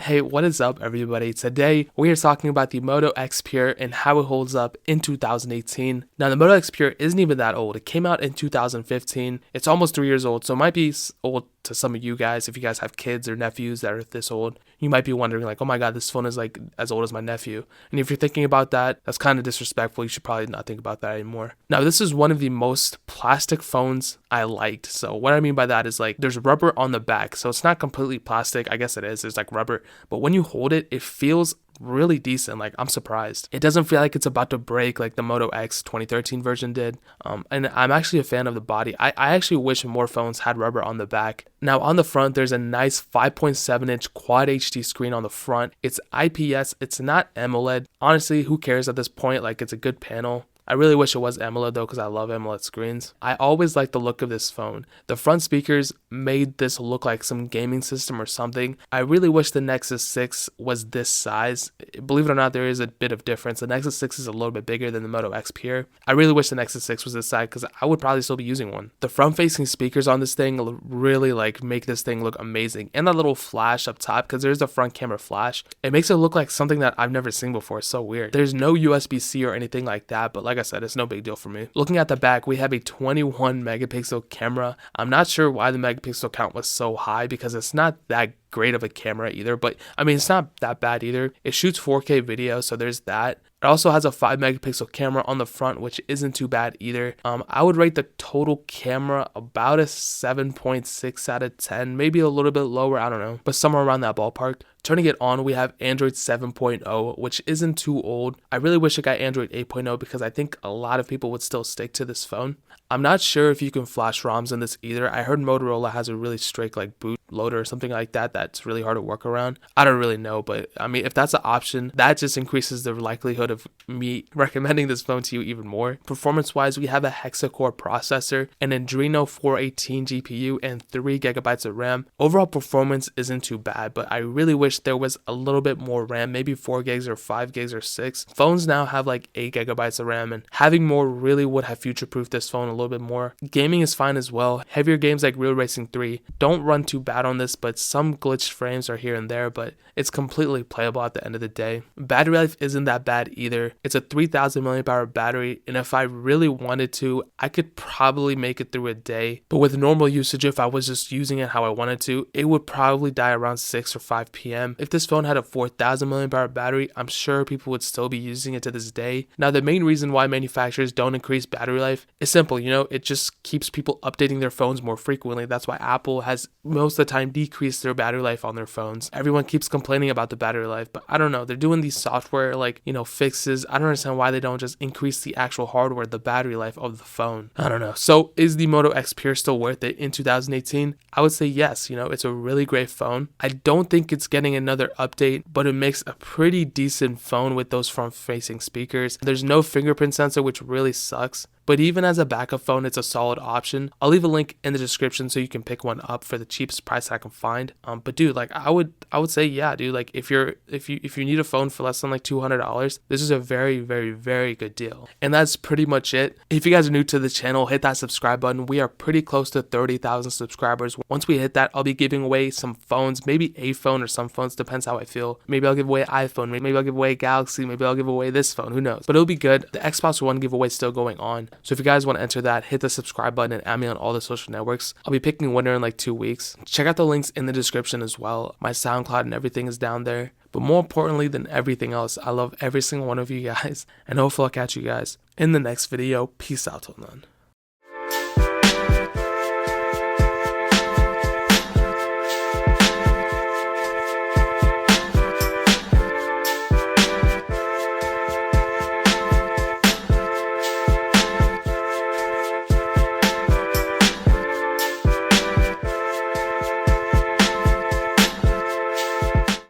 Hey, what is up everybody? Today we are talking about the Moto X Pure and how it holds up in 2018. Now the Moto X Pure isn't even that old. It came out in 2015. It's almost 3 years old, so it might be old to some of you guys. If you guys have kids or nephews that are this old, you might be wondering like, oh my god, this phone is like as old as my nephew. And if you're thinking about that, that's kind of disrespectful. You should probably not think about that anymore. Now this is one of the most plastic phones I liked. So what I mean by that is like there's rubber on the back, so it's not completely plastic. I guess it is. There's like rubber, but when you hold it, it feels really decent. Like, I'm surprised. It doesn't feel like it's about to break like the Moto X 2013 version did. And I'm actually a fan of the body. I actually wish more phones had rubber on the back. Now on the front, there's a nice 5.7 inch quad HD screen on the front. It's IPS. It's not AMOLED. Honestly, who cares at this point? Like, it's a good panel. I really wish it was AMOLED though, because I love AMOLED screens. I always like the look of this phone. The front speakers made this look like some gaming system or something. I really wish the Nexus 6 was this size. Believe it or not, there is a bit of difference. The Nexus 6 is a little bit bigger than the Moto X Pure. I really wish the Nexus 6 was this size because I would probably still be using one. The front-facing speakers on this thing really like make this thing look amazing. And that little flash up top, because there's a front camera flash, it makes it look like something that I've never seen before. It's so weird. There's no USB-C or anything like that, but like I said, it's no big deal for me. Looking at the back, we have a 21 megapixel camera. I'm not sure why the megapixel count was so high because it's not that great of a camera either, but I mean, it's not that bad either. It shoots 4K video, so there's that. It also has a 5 megapixel camera on the front, which isn't too bad either. I would rate the total camera about a 7.6 out of 10, maybe a little bit lower, I don't know, but somewhere around that ballpark. Turning it on, we have Android 7.0, which isn't too old. I really wish it got Android 8.0 because I think a lot of people would still stick to this phone. I'm not sure if you can flash ROMs in this either. I heard Motorola has a really strict like boot loader or something like that that's really hard to work around. I don't really know, but I mean, if that's an option, that just increases the likelihood of me recommending this phone to you even more. Performance-wise, we have a hexa-core processor, an Adreno 418 GPU, and 3 gigabytes of RAM. Overall performance isn't too bad, but I really wish there was a little bit more RAM, maybe 4 gigs or 5 gigs or 6. Phones now have like 8 gigabytes of RAM, and having more really would have future-proofed this phone a little bit more. Gaming is fine as well. Heavier games like Real Racing 3 don't run too bad on this, but some glitched frames are here and there, but it's completely playable at the end of the day. Battery life isn't that bad either. It's a 3000 mAh battery, and if I really wanted to, I could probably make it through a day, but with normal usage, if I was just using it how I wanted to, it would probably die around 6 or 5 p.m. If this phone had a 4000 mAh battery, I'm sure people would still be using it to this day. Now, the main reason why manufacturers don't increase battery life is simple, it just keeps people updating their phones more frequently. That's why Apple has most of the time decreased their battery life on their phones. Everyone keeps complaining about the battery life, but I don't know. They're doing these software fixes. I don't understand why they don't just increase the actual hardware, the battery life of the phone. I don't know. So is the Moto X Pure still worth it in 2018? I would say yes. It's a really great phone. I don't think it's getting another update, but it makes a pretty decent phone with those front-facing speakers. There's no fingerprint sensor, which really sucks. But even as a backup phone, it's a solid option. I'll leave a link in the description so you can pick one up for the cheapest price I can find. But dude, like I would say, yeah, dude, like if you need a phone for less than like $200, this is a very, very, very good deal. And that's pretty much it. If you guys are new to the channel, hit that subscribe button. We are pretty close to 30,000 subscribers. Once we hit that, I'll be giving away some phones, maybe a phone or some phones, depends how I feel. Maybe I'll give away iPhone, maybe I'll give away Galaxy, maybe I'll give away this phone, who knows? But it'll be good. The Xbox One giveaway is still going on. So if you guys want to enter that, hit the subscribe button and add me on all the social networks. I'll be picking a winner in like 2 weeks. Check out the links in the description as well. My SoundCloud and everything is down there. But more importantly than everything else, I love every single one of you guys. And hopefully I'll catch you guys in the next video. Peace out till then.